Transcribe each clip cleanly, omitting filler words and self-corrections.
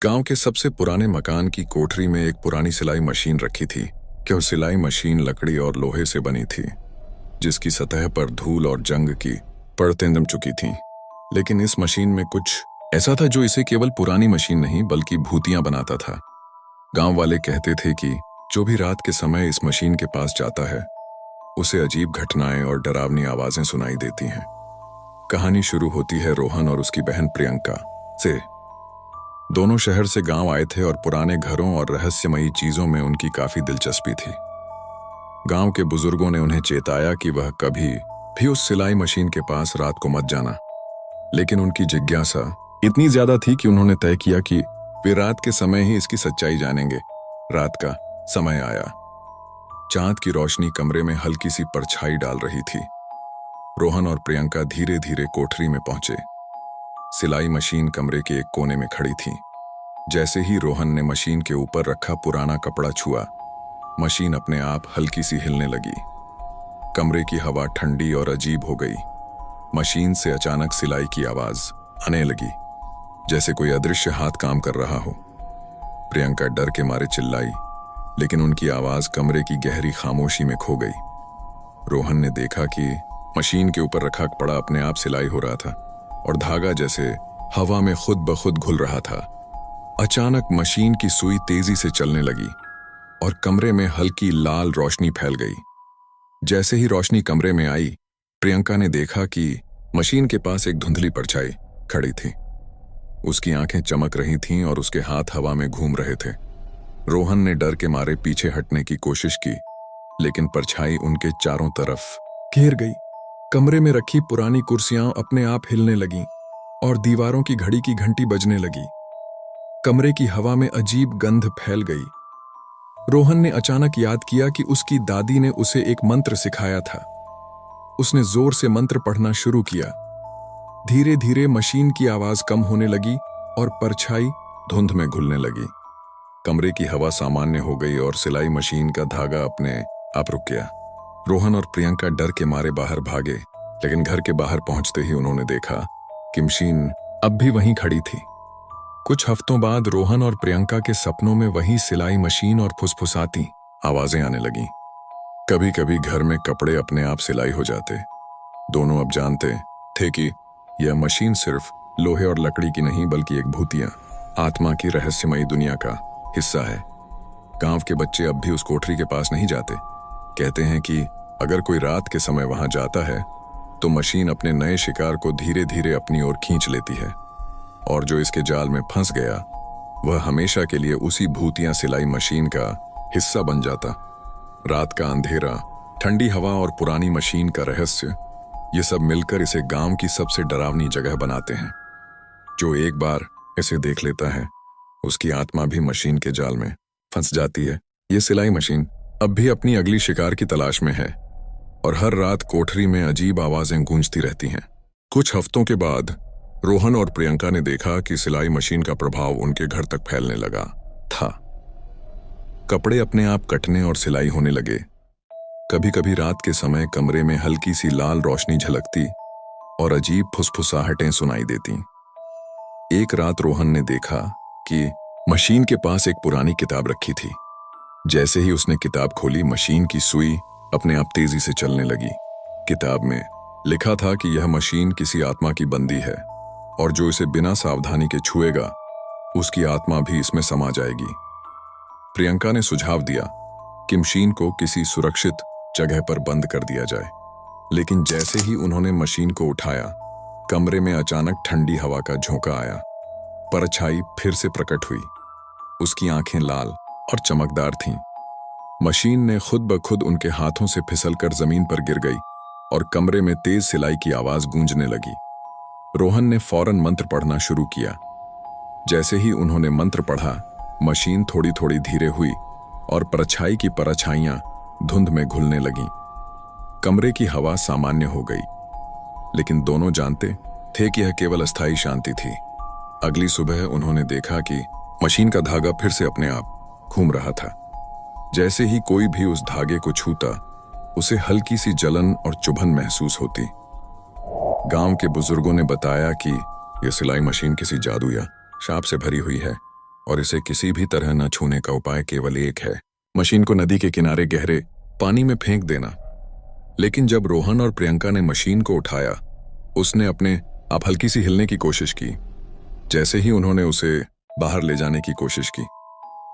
गांव के सबसे पुराने मकान की कोठरी में एक पुरानी सिलाई मशीन रखी थी कि वो सिलाई मशीन लकड़ी और लोहे से बनी थी, जिसकी सतह पर धूल और जंग की परतें जम चुकी थीं। लेकिन इस मशीन में कुछ ऐसा था जो इसे केवल पुरानी मशीन नहीं बल्कि भूतियां बनाता था। गांव वाले कहते थे कि जो भी रात के समय इस मशीन के पास जाता है उसे अजीब घटनाएं और डरावनी आवाजें सुनाई देती हैं। कहानी शुरू होती है रोहन और उसकी बहन प्रियंका से। दोनों शहर से गांव आए थे और पुराने घरों और रहस्यमयी चीजों में उनकी काफी दिलचस्पी थी। गांव के बुजुर्गों ने उन्हें चेताया कि वह कभी भी उस सिलाई मशीन के पास रात को मत जाना, लेकिन उनकी जिज्ञासा इतनी ज्यादा थी कि उन्होंने तय किया कि वे रात के समय ही इसकी सच्चाई जानेंगे। रात का समय आया। चांद की रोशनी कमरे में हल्की सी परछाई डाल रही थी। रोहन और प्रियंका धीरे धीरे कोठरी में पहुंचे। सिलाई मशीन कमरे के एक कोने में खड़ी थी। जैसे ही रोहन ने मशीन के ऊपर रखा पुराना कपड़ा छुआ, मशीन अपने आप हल्की सी हिलने लगी। कमरे की हवा ठंडी और अजीब हो गई। मशीन से अचानक सिलाई की आवाज आने लगी, जैसे कोई अदृश्य हाथ काम कर रहा हो। प्रियंका डर के मारे चिल्लाई, लेकिन उनकी आवाज कमरे की गहरी खामोशी में खो गई। रोहन ने देखा कि मशीन के ऊपर रखा कपड़ा अपने आप सिलाई हो रहा था और धागा जैसे हवा में खुद ब खुद घुल रहा था। अचानक मशीन की सुई तेजी से चलने लगी और कमरे में हल्की लाल रोशनी फैल गई। जैसे ही रोशनी कमरे में आई, प्रियंका ने देखा कि मशीन के पास एक धुंधली परछाई खड़ी थी। उसकी आंखें चमक रही थीं और उसके हाथ हवा में घूम रहे थे। रोहन ने डर के मारे पीछे हटने की कोशिश की, लेकिन परछाई उनके चारों तरफ घेर गई। कमरे में रखी पुरानी कुर्सियां अपने आप हिलने लगीं और दीवारों की घड़ी की घंटी बजने लगी। कमरे की हवा में अजीब गंध फैल गई। रोहन ने अचानक याद किया कि उसकी दादी ने उसे एक मंत्र सिखाया था। उसने जोर से मंत्र पढ़ना शुरू किया। धीरे धीरे मशीन की आवाज कम होने लगी और परछाई धुंध में घुलने लगी। कमरे की हवा सामान्य हो गई और सिलाई मशीन का धागा अपने आप रुक गया। रोहन और प्रियंका डर के मारे बाहर भागे, लेकिन घर के बाहर पहुंचते ही उन्होंने देखा कि मशीन अब भी वहीं खड़ी थी। कुछ हफ्तों बाद रोहन और प्रियंका के सपनों में वही सिलाई मशीन और फुसफुसाती आवाजें आने लगीं। कभी कभी घर में कपड़े अपने आप सिलाई हो जाते। दोनों अब जानते थे कि यह मशीन सिर्फ लोहे और लकड़ी की नहीं बल्कि एक भूतिया आत्मा की रहस्यमयी दुनिया का हिस्सा है। गांव के बच्चे अब भी उस कोठरी के पास नहीं जाते। कहते हैं कि अगर कोई रात के समय वहां जाता है तो मशीन अपने नए शिकार को धीरे धीरे अपनी ओर खींच लेती है, और जो इसके जाल में फंस गया वह हमेशा के लिए उसी भूतिया सिलाई मशीन का हिस्सा बन जाता। रात का अंधेरा, ठंडी हवा और पुरानी मशीन का रहस्य, ये सब मिलकर इसे गांव की सबसे डरावनी जगह बनाते हैं। जो एक बार इसे देख लेता है उसकी आत्मा भी मशीन के जाल में फंस जाती है। ये सिलाई मशीन अब भी अपनी अगली शिकार की तलाश में है और हर रात कोठरी में अजीब आवाजें गूंजती रहती हैं। कुछ हफ्तों के बाद रोहन और प्रियंका ने देखा कि सिलाई मशीन का प्रभाव उनके घर तक फैलने लगा था। कपड़े अपने आप कटने और सिलाई होने लगे। कभी कभी रात के समय कमरे में हल्की सी लाल रोशनी झलकती और अजीब फुसफुसाहटें सुनाई देती। एक रात रोहन ने देखा कि मशीन के पास एक पुरानी किताब रखी थी। जैसे ही उसने किताब खोली, मशीन की सुई अपने आप तेजी से चलने लगी। किताब में लिखा था कि यह मशीन किसी आत्मा की बंदी है और जो इसे बिना सावधानी के छुएगा उसकी आत्मा भी इसमें समा जाएगी। प्रियंका ने सुझाव दिया कि मशीन को किसी सुरक्षित जगह पर बंद कर दिया जाए, लेकिन जैसे ही उन्होंने मशीन को उठाया, कमरे में अचानक ठंडी हवा का झोंका आया। परछाई फिर से प्रकट हुई। उसकी आंखें लाल और चमकदार थीं। मशीन ने खुद ब खुद उनके हाथों से फिसलकर जमीन पर गिर गई और कमरे में तेज सिलाई की आवाज गूंजने लगी। रोहन ने फौरन मंत्र पढ़ना शुरू किया। जैसे ही उन्होंने मंत्र पढ़ा, मशीन थोड़ी थोड़ी धीरे हुई और परछाई की परछाइयां धुंध में घुलने लगीं। कमरे की हवा सामान्य हो गई, लेकिन दोनों जानते थे कि यह केवल अस्थायी शांति थी। अगली सुबह उन्होंने देखा कि मशीन का धागा फिर से अपने आप घूम रहा था। जैसे ही कोई भी उस धागे को छूता, उसे हल्की सी जलन और चुभन महसूस होती। गांव के बुजुर्गों ने बताया कि यह सिलाई मशीन किसी जादू या शाप से भरी हुई है और इसे किसी भी तरह न छूने का उपाय केवल एक है, मशीन को नदी के किनारे गहरे पानी में फेंक देना। लेकिन जब रोहन और प्रियंका ने मशीन को उठाया, उसने अपने आप हल्की सी हिलने की कोशिश की। जैसे ही उन्होंने उसे बाहर ले जाने की कोशिश की,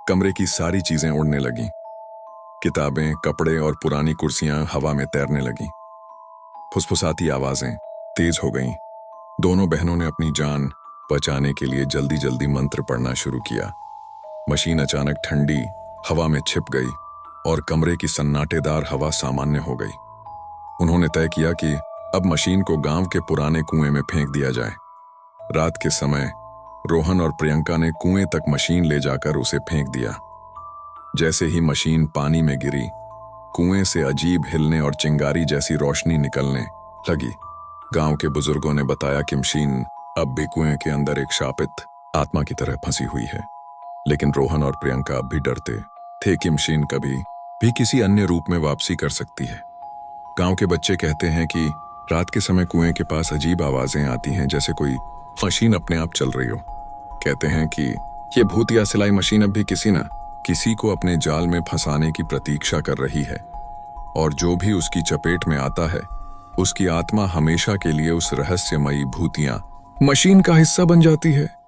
कमरे की सारी चीजें उड़ने लगीं। किताबें, कपड़े और पुरानी कुर्सियां हवा में तैरने लगीं। फुसफुसाती आवाजें तेज हो गईं। दोनों बहनों ने अपनी जान बचाने के लिए जल्दी जल्दी मंत्र पढ़ना शुरू किया। मशीन अचानक ठंडी हवा में छिप गई और कमरे की सन्नाटेदार हवा सामान्य हो गई। उन्होंने तय किया कि अब मशीन को गांव के पुराने कुएं में फेंक दिया जाए। रात के समय रोहन और प्रियंका ने कुएं तक मशीन ले जाकर उसे फेंक दिया। जैसे ही मशीन पानी में गिरी, कुएं से अजीब हिलने और चिंगारी जैसी रोशनी निकलने लगी। गांव के बुजुर्गों ने बताया कि मशीन अब भी कुएं के अंदर एक शापित आत्मा की तरह फंसी हुई है। लेकिन रोहन और प्रियंका अब भी डरते थे कि मशीन कभी भी किसी अन्य रूप में वापसी कर सकती है। गांव के बच्चे कहते हैं कि रात के समय कुएं के पास अजीब आवाजें आती हैं, जैसे कोई मशीन अपने आप चल रही हो। कहते हैं कि ये भूत या सिलाई मशीन अब भी किसी को अपने जाल में फंसाने की प्रतीक्षा कर रही है, और जो भी उसकी चपेट में आता है, उसकी आत्मा हमेशा के लिए उस रहस्यमयी भूतिया मशीन का हिस्सा बन जाती है।